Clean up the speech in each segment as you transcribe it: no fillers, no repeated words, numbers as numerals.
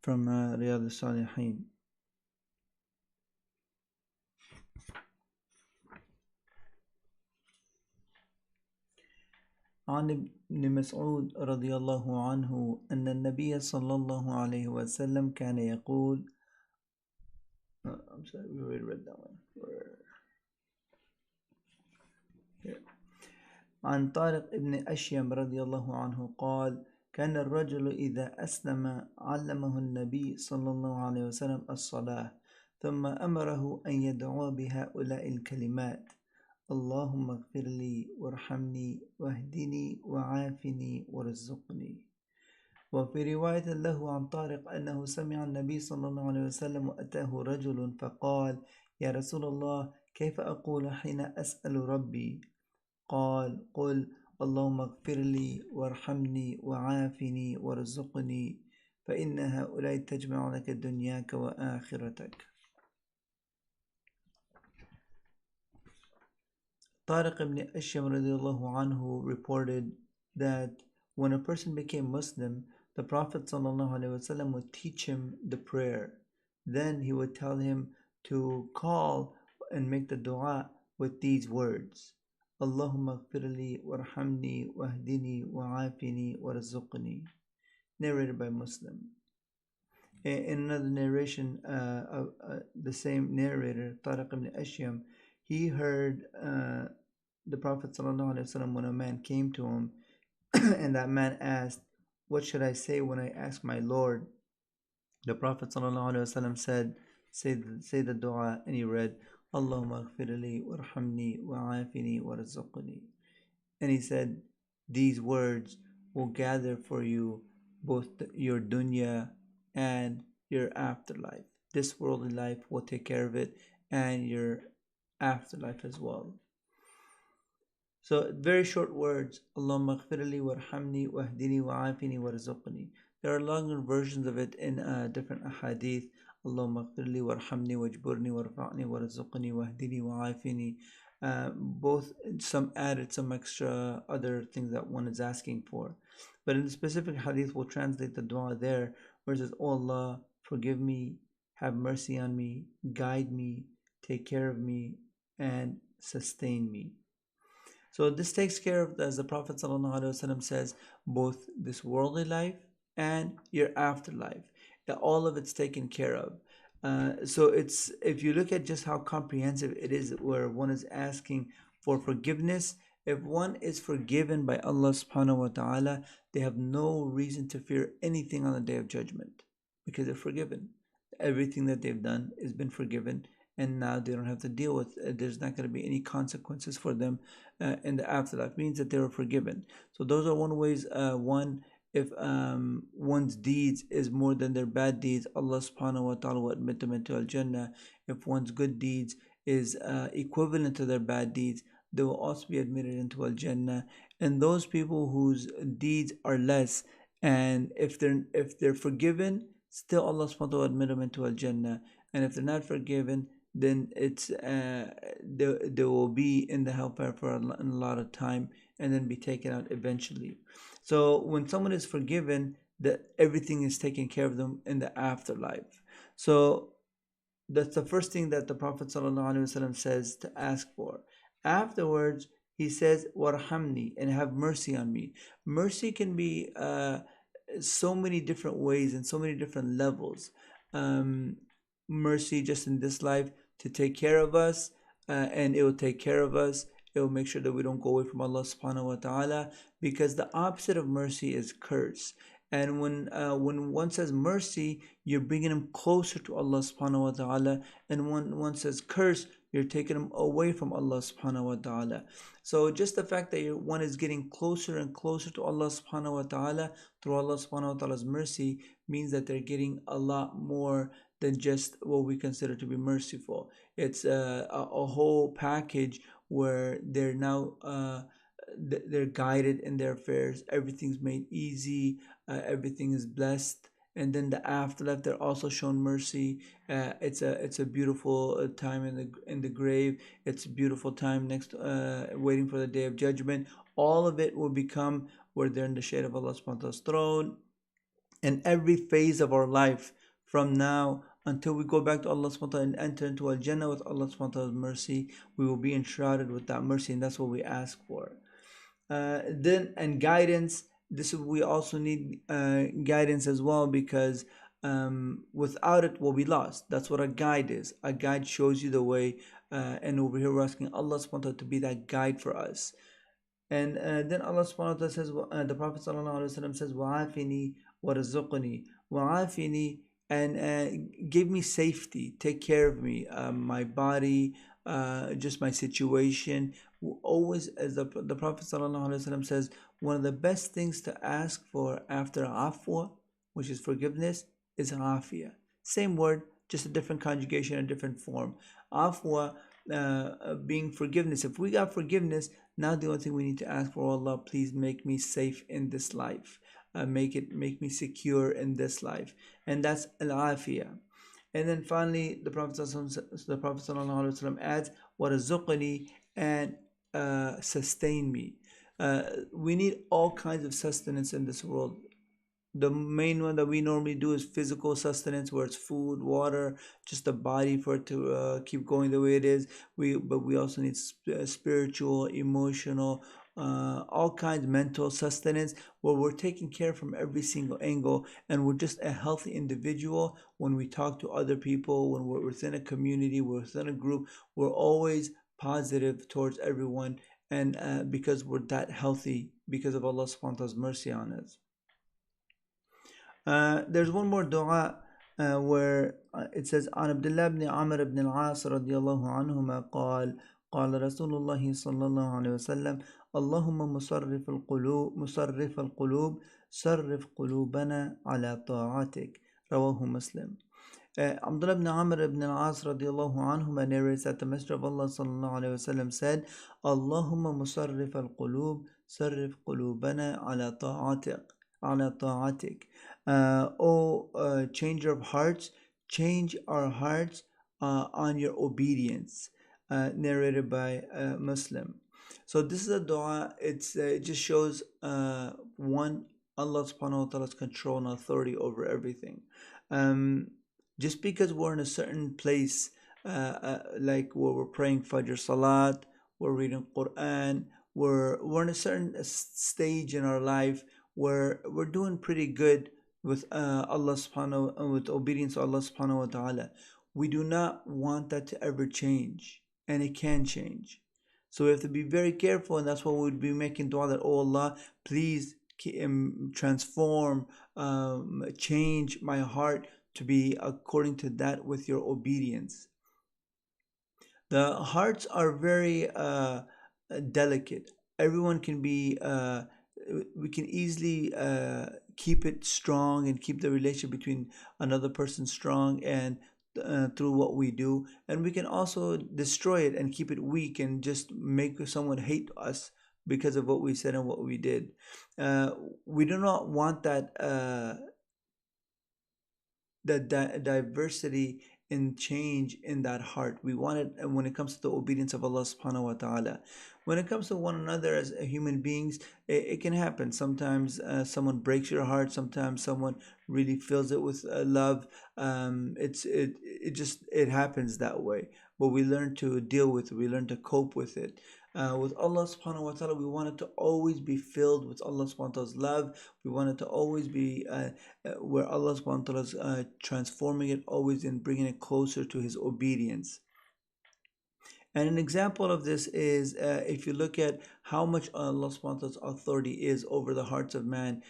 from Riyadh al-Salihin. عن ابن مسعود رضي الله عنه أن النبي صلى الله عليه وسلم كان يقول I'm sorry, we already read that one. Here. عن طارق ابن أشيم رضي الله عنه قال كان الرجل إذا أسلم علمه النبي صلى الله عليه وسلم الصلاة ثم أمره أن يدعو بهؤلاء الكلمات اللهم اغفر لي وارحمني واهدني وعافني وارزقني. وفي رواية له عن طارق أنه سمع النبي صلى الله عليه وسلم وأتاه رجل فقال يا رسول الله كيف أقول حين أسأل ربي؟ قال قل اللهم اغفر لي وارحمني وعافني وارزقني فإن هؤلاء تجمع لك دنياك وآخرتك. Tariq ibn Ashyam radiallahu anhu reported that when a person became Muslim, the Prophet ﷺ would teach him the prayer. Then he would tell him to call and make the dua with these words. Allahumma gfirli warhamni wahdini wa'afini warzuqni. Narrated by Muslim. In another narration, the same narrator, Tariq ibn Ashyam, he heard the Prophet ﷺ when a man came to him and that man asked, what should I say when I ask my Lord? The Prophet ﷺ said, say the dua, and he read, Allahumma gfirli warhamni wa'afini warzuqni. And he said, these words will gather for you both your dunya and your afterlife. This worldly life will take care of it, and your afterlife as well. So very short words. Allahumma gfirli warhamni wahdini wa'afini warzuqni. There are longer versions of it in different ahadith. Allahumma gfirli warhamni wajburni warfa'ni warzuqni wahdini wa'afini. Both, some added some extra other things that one is asking for. But in the specific hadith, we'll translate the dua there, where it says, Oh Allah, forgive me, have mercy on me, guide me, take care of me, and sustain me. So this takes care of, as the Prophet ﷺ says, both this worldly life and your afterlife. All of it's taken care of. So it's, if you look at just how comprehensive it is, where one is asking for forgiveness, if one is forgiven by Allah subhanahu wa ta'ala, they have no reason to fear anything on the Day of Judgment, because they're forgiven. Everything that they've done has been forgiven, and now they don't have to deal with there's not going to be any consequences for them in the afterlife. Means that they were forgiven. So those are one ways. One, if one's deeds is more than their bad deeds, Allah subhanahu wa ta'ala will admit them into al-Jannah. If one's good deeds is equivalent to their bad deeds, they will also be admitted into al-Jannah. And those people whose deeds are less, and if they're forgiven, still Allah subhanahu wa ta'ala will admit them into al-Jannah. And if they're not forgiven, then it's they will be in the hellfire for a lot of time, and then be taken out eventually. So when someone is forgiven, that everything is taken care of them in the afterlife. So that's the first thing that the Prophet ﷺ says to ask for. Afterwards, he says, Warhamni, and have mercy on me. Mercy can be so many different ways and so many different levels. Mercy just in this life to take care of us, and it will take care of us. It will make sure that we don't go away from Allah subhanahu wa ta'ala, because the opposite of mercy is curse. And when one says mercy, you're bringing him closer to Allah subhanahu wa ta'ala, and when one says curse, you're taking him away from Allah subhanahu wa ta'ala. So just the fact that one is getting closer and closer to Allah subhanahu wa ta'ala through Allah subhanahu wa ta'ala's mercy means that they're getting a lot more than just what we consider to be merciful. It's a whole package where they're now they're guided in their affairs. Everything's made easy. Everything is blessed. And then the afterlife, they're also shown mercy. It's a beautiful time in the grave. It's a beautiful time next waiting for the Day of Judgment. All of it will become where they're in the shade of Allah subhanahu wa ta'ala's throne. in every phase of our life, from now until we go back to Allah subhanahu wa ta'ala and enter into Al Jannah with Allah subhanahu wa ta'ala's mercy. We will be enshrouded with that mercy, and that's what we ask for. Then, and guidance, this we also need guidance as well, because without it we'll be lost. That's what a guide is. A guide shows you the way, and over here we're asking Allah subhanahu wa ta'ala to be that guide for us. And then Allah subhanahu wa ta'ala says, the Prophet sallallahu alaihi wasallam says, wa'afini warzuqni, wa'afini, and give me safety, take care of me, my body, just my situation. Always, as the Prophet sallallahu alaihi wasallam says, one of the best things to ask for after afwa, which is forgiveness, is afia. Same word, just a different conjugation, a different form. Afwa, being forgiveness. If we got forgiveness, now the only thing we need to ask for, Allah, please make me safe in this life. Make me secure in this life. And that's al-afiyah. And then finally, the Prophet ﷺ adds, وَرَزُقْنِي, and sustain me. We need all kinds of sustenance in this world. The main one that we normally do is physical sustenance, where it's food, water, just the body for it to keep going the way it is. But we also need spiritual, emotional, all kinds, mental sustenance, where we're taking care from every single angle, and we're just a healthy individual. When we talk to other people, when we're within a community, we're within a group, we're always positive towards everyone, and because we're that healthy, because of Allah subhanahu wa ta'ala's mercy on us. There's one more dua where it says, عن عبد الله بن عمرو بن العاص رضي الله عنهما قال رسول الله صلى الله عليه وسلم اللهم مصرف القلوب صرف قلوبنا على طاعتك. رواه مسلم. Abdullah ibn Amr ibn al-As radiallahu anhuma narrates that the Messenger of Allah sallallahu alayhi wasallam said, Allahumma musarrif al-qulub, sarrif qulubana ala ta'atik. O changer of hearts, change our hearts on your obedience. Narrated by Muslim. So this is a dua. It just shows one, Allah subhanahu wa ta'ala's control and authority over everything. Just because we're in a certain place, like where we're praying Fajr Salat, we're reading Quran, we're in a certain stage in our life where we're doing pretty good with with obedience to Allah subhanahu wa ta'ala. We do not want that to ever change, and it can change. So we have to be very careful, and that's why we'd be making dua that, oh Allah, please transform, change my heart to be according to that with your obedience. The hearts are very delicate. Everyone can be, we can easily keep it strong and keep the relationship between another person strong, and through what we do, and we can also destroy it and keep it weak and just make someone hate us because of what we said and what we did. We do not want that diversity and change in that heart. We want it when it comes to the obedience of Allah subhanahu wa ta'ala. When it comes to one another as human beings, it can happen. Sometimes someone breaks your heart. Sometimes someone really fills it with love. It happens that way. But we learn to deal with it. We learn to cope with it. With Allah subhanahu wa ta'ala, we want it to always be filled with Allah subhanahu wa ta'ala's love. We want it to always be where Allah subhanahu wa ta'ala is transforming it, always in bringing it closer to His obedience. And an example of this is if you look at how much Allah subhanahu wa ta'ala's authority is over the hearts of man.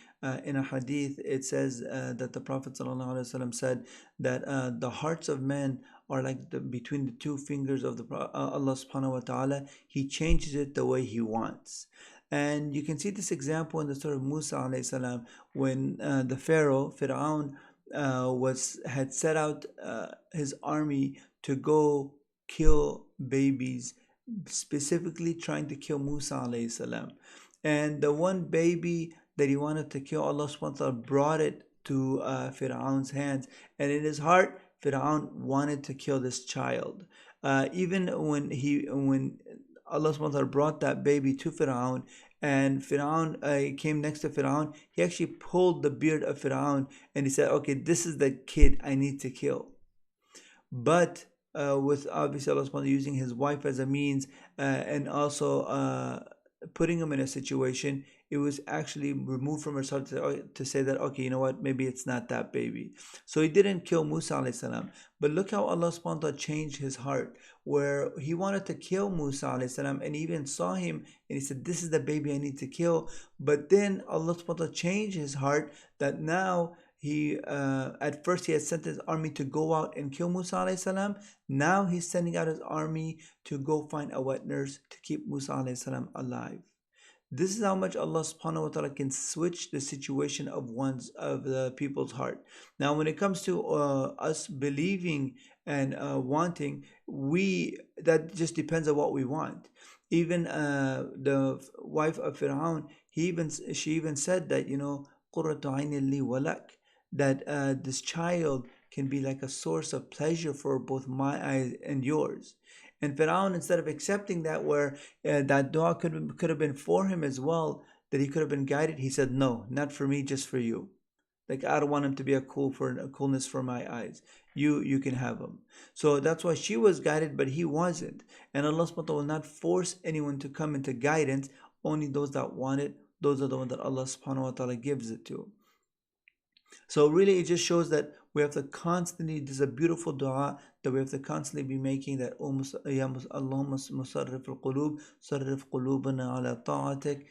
In a hadith, it says that the Prophet sallallahu alaihi wasallam said that the hearts of men are like between the two fingers of Allah subhanahu wa ta'ala. He changes it the way He wants. And you can see this example in the story of Musa alayhi salam, when the Pharaoh, Fir'aun, had set out his army to go kill babies, specifically trying to kill Musa alayhi salam. And the one baby that he wanted to kill, Allah subhanahu wa ta'ala brought it to Fir'aun's hands, and in his heart, Fir'aun wanted to kill this child. Even when Allah subhanahu wa ta'ala brought that baby to Fir'aun, and Fir'aun came next to Fir'aun, he actually pulled the beard of Fir'aun and he said, okay, this is the kid I need to kill. But with obviously Allah subhanahu wa ta'ala using his wife as a means and also putting him in a situation, it was actually removed from herself to say that, okay, you know what, maybe it's not that baby. So he didn't kill Musa alayhi salam. But look how Allah subhanahu wa ta'ala changed his heart, where he wanted to kill Musa alayhi salam and he even saw him and he said, this is the baby I need to kill. But then Allah subhanahu wa ta'ala changed his heart, that now he at first he had sent his army to go out and kill Musa alayhi salam. Now he's sending out his army to go find a wet nurse to keep Musa alayhi salam alive. This is how much Allah subhanahu wa ta'ala can switch the situation of the people's heart. Now when it comes to us believing and wanting, that just depends on what we want. Even the wife of Fir'aun, she even said that, قُرَّةُ عَيْنٍ لِي وَلَكَ, that this child can be like a source of pleasure for both my eyes and yours. And Pharaoh, instead of accepting that, where that dua could have been for him as well, that he could have been guided, he said, no, not for me, just for you. Like, I don't want him to be a coolness for my eyes. You can have him. So that's why she was guided, but he wasn't. And Allah subhanahu wa ta'ala will not force anyone to come into guidance. Only those that want it, those are the ones that Allah subhanahu wa ta'ala gives it to. So really it just shows that we have to constantly, this is a beautiful dua that we have to constantly be making, that Allahumma musarrif al-qulub, sarrif qulubana ala ta'atik,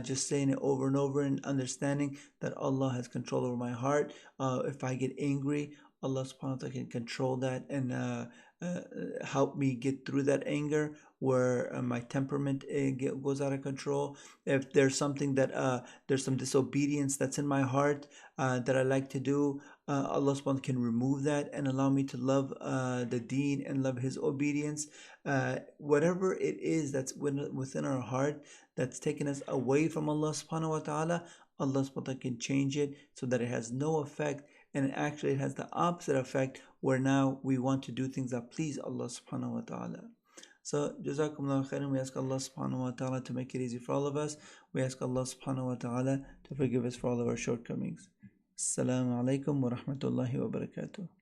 just saying it over and over and understanding that Allah has control over my heart. If I get angry, Allah subhanahu wa ta'ala can control that and help me get through that anger, where my temperament goes out of control. If there's something that there's some disobedience that's in my heart that I like to do, Allah subhanahu wa ta'ala can remove that and allow me to love the deen and love his obedience. Whatever it is that's within our heart that's taken us away from Allah subhanahu wa ta'ala, Allah subhanahu wa ta'ala can change it so that it has no effect, and actually it has the opposite effect, where now we want to do things that please Allah subhanahu wa ta'ala. So Jazakumullah khairan. We ask Allah subhanahu wa ta'ala to make it easy for all of us. We ask Allah subhanahu wa ta'ala to forgive us for all of our shortcomings. Assalamu alaikum wa rahmatullahi wa barakatuh.